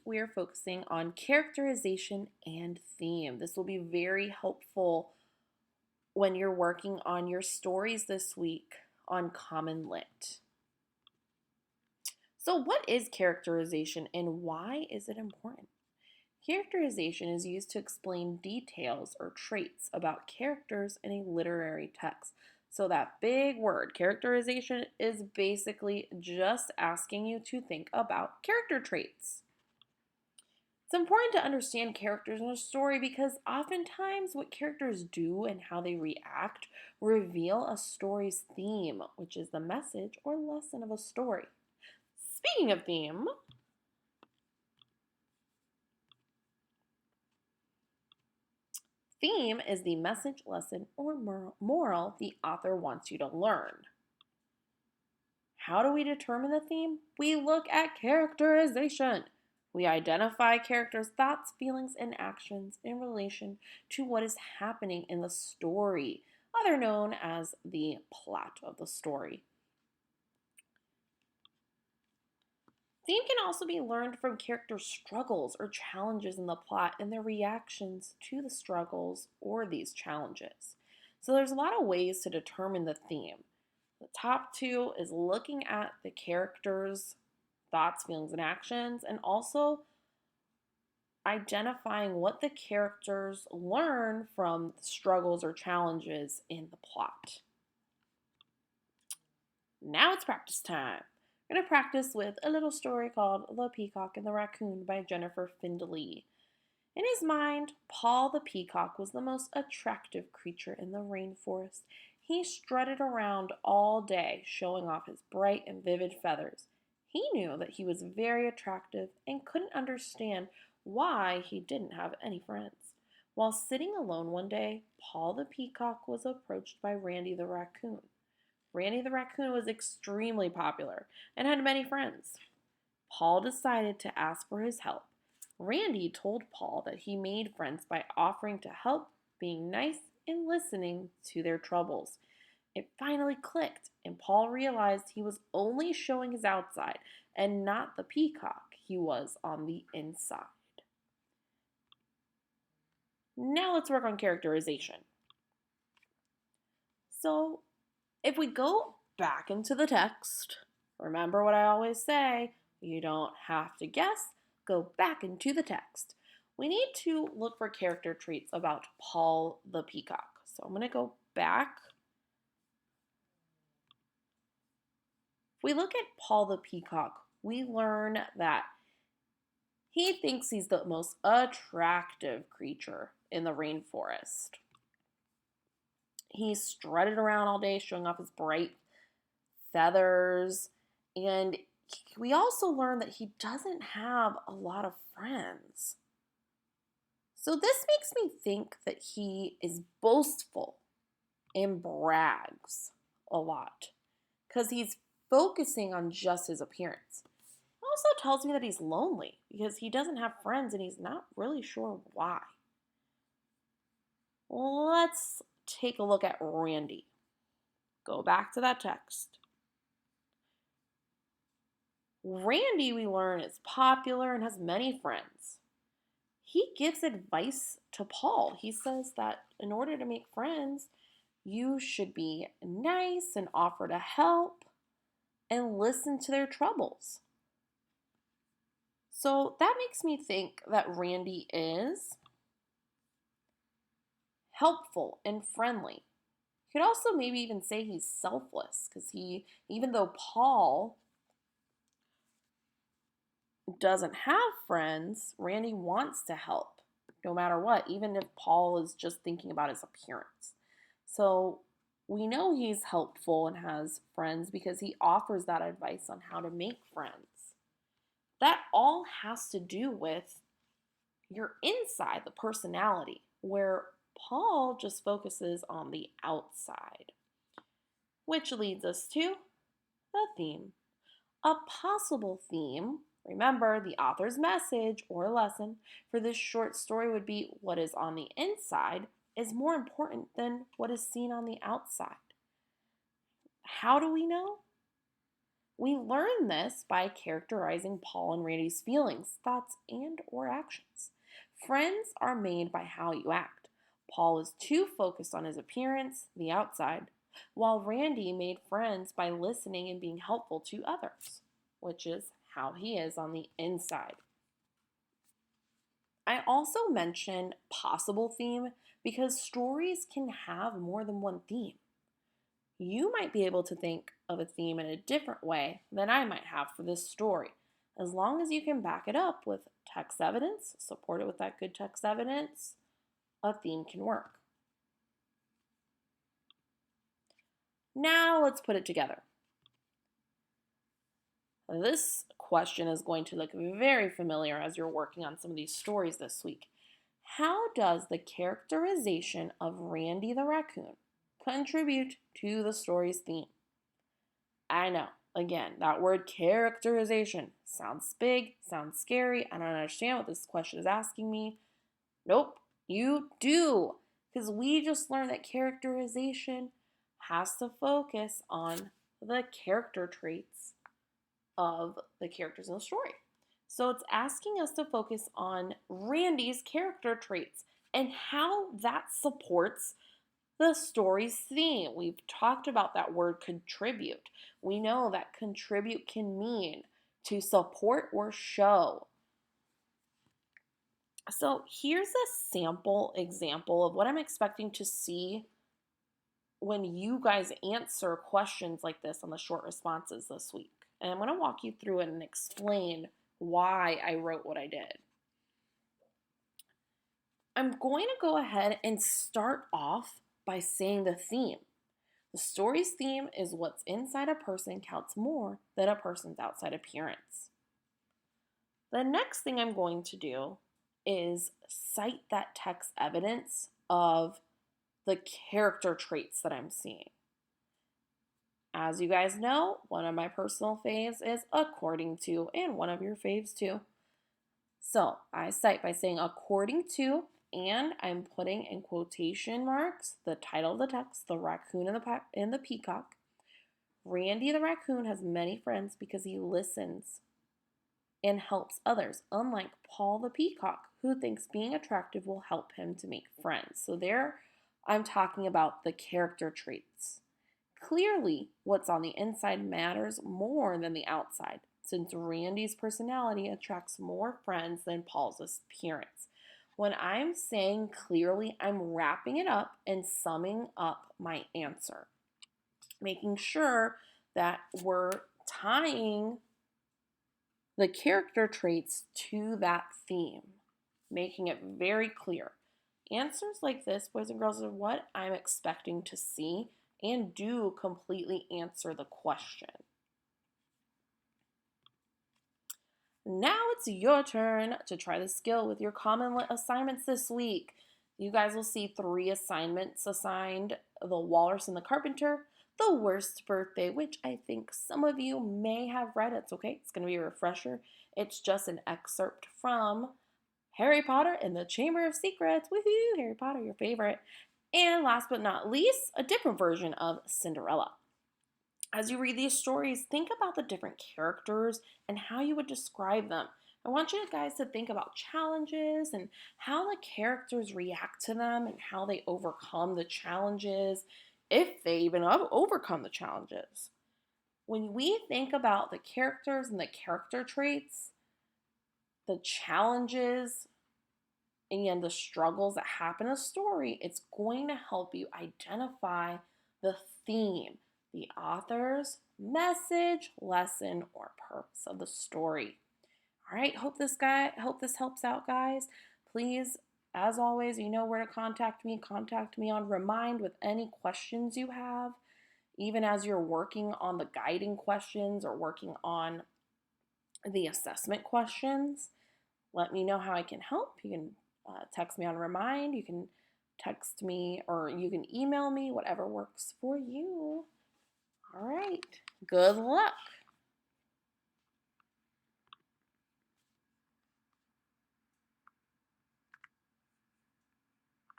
we're focusing on characterization and theme. This will be very helpful when you're working on your stories this week on CommonLit. So, what is characterization and why is it important? Characterization is used to explain details or traits about characters in a literary text. So, that big word, characterization, is basically just asking you to think about character traits. It's important to understand characters in a story because oftentimes what characters do and how they react reveal a story's theme, which is the message or lesson of a story. Speaking of theme, theme is the message, lesson, or moral the author wants you to learn. How do we determine the theme? We look at characterization. We identify characters' thoughts, feelings, and actions in relation to what is happening in the story, other known as the plot of the story. Theme can also be learned from characters' struggles or challenges in the plot and their reactions to the struggles or these challenges. So there's a lot of ways to determine the theme. The top two is looking at the characters' thoughts, feelings, and actions, and also identifying what the characters learn from struggles or challenges in the plot. Now it's practice time. We're going to practice with a little story called The Peacock and the Raccoon by Jennifer Findley. In his mind, Paul the peacock was the most attractive creature in the rainforest. He strutted around all day, showing off his bright and vivid feathers. He knew that he was very attractive and couldn't understand why he didn't have any friends. While sitting alone one day, Paul the peacock was approached by Randy the raccoon. Randy the raccoon was extremely popular and had many friends. Paul decided to ask for his help. Randy told Paul that he made friends by offering to help, being nice, and listening to their troubles. It finally clicked, and Paul realized he was only showing his outside and not the peacock he was on the inside. Now let's work on characterization. So, if we go back into the text, remember what I always say, you don't have to guess, go back into the text. We need to look for character traits about Paul the peacock. So I'm going to go back. If we look at Paul the peacock, we learn that he thinks he's the most attractive creature in the rainforest. He strutted around all day, showing off his bright feathers. And we also learn that he doesn't have a lot of friends. So this makes me think that he is boastful and brags a lot because he's focusing on just his appearance. It also tells me that he's lonely because he doesn't have friends and he's not really sure why. Let's take a look at Randy. Go back to that text. Randy, we learn, is popular and has many friends. He gives advice to Paul. He says that in order to make friends, you should be nice and offer to help and listen to their troubles. So that makes me think that Randy is helpful and friendly. You could also maybe even say he's selfless because even though Paul doesn't have friends, Randy wants to help no matter what, even if Paul is just thinking about his appearance. So we know he's helpful and has friends because he offers that advice on how to make friends. That all has to do with your inside, the personality, where Paul just focuses on the outside. Which leads us to the theme. A possible theme, remember the author's message or lesson for this short story would be what is on the inside is more important than what is seen on the outside. How do we know? We learn this by characterizing Paul and Randy's feelings, thoughts, and or actions. Friends are made by how you act. Paul is too focused on his appearance, the outside, while Randy made friends by listening and being helpful to others, which is how he is on the inside. I also mention possible theme because stories can have more than one theme. You might be able to think of a theme in a different way than I might have for this story. As long as you can back it up with text evidence, support it with that good text evidence, a theme can work. Now let's put it together. This question is going to look very familiar as you're working on some of these stories this week. How does the characterization of Randy the raccoon contribute to the story's theme? I know, again, that word characterization sounds big, sounds scary. I don't understand what this question is asking me. Nope, you do, because we just learned that characterization has to focus on the character traits of the characters in the story. So it's asking us to focus on Randy's character traits and how that supports the story's theme. We've talked about that word contribute. We know that contribute can mean to support or show. So here's a sample example of what I'm expecting to see when you guys answer questions like this on the short responses this week. And I'm going to walk you through it and explain why I wrote what I did. I'm going to go ahead and start off by saying the theme. The story's theme is what's inside a person counts more than a person's outside appearance. The next thing I'm going to do is cite that text evidence of the character traits that I'm seeing. As you guys know, one of my personal faves is according to, and one of your faves too. So I cite by saying according to, and I'm putting in quotation marks the title of the text, the raccoon and the peacock. Randy the raccoon has many friends because he listens and helps others, unlike Paul the peacock, who thinks being attractive will help him to make friends. So there I'm talking about the character traits. Clearly, what's on the inside matters more than the outside, since Randy's personality attracts more friends than Paul's appearance. When I'm saying clearly, I'm wrapping it up and summing up my answer, making sure that we're tying the character traits to that theme, making it very clear. Answers like this, boys and girls, are what I'm expecting to see and do completely answer the question. Now it's your turn to try the skill with your CommonLit assignments this week. You guys will see 3 assignments assigned: the walrus and the carpenter, the worst birthday, which I think some of you may have read. It's okay, it's going to be a refresher. It's just an excerpt from Harry Potter and the Chamber of Secrets. Woohoo, Harry Potter, your favorite. And last but not least, a different version of Cinderella. As you read these stories, think about the different characters and how you would describe them. I want you guys to think about challenges and how the characters react to them and how they overcome the challenges, if they even overcome the challenges. When we think about the characters and the character traits, the challenges, and the struggles that happen in a story, it's going to help you identify the theme, the author's message, lesson, or purpose of the story. All right, hope this helps out, guys. Please, as always, you know where to contact me. Contact me on Remind with any questions you have, even as you're working on the guiding questions or working on the assessment questions. Let me know how I can help. You can text me on Remind. You can text me or you can email me, whatever works for you. All right. Good luck.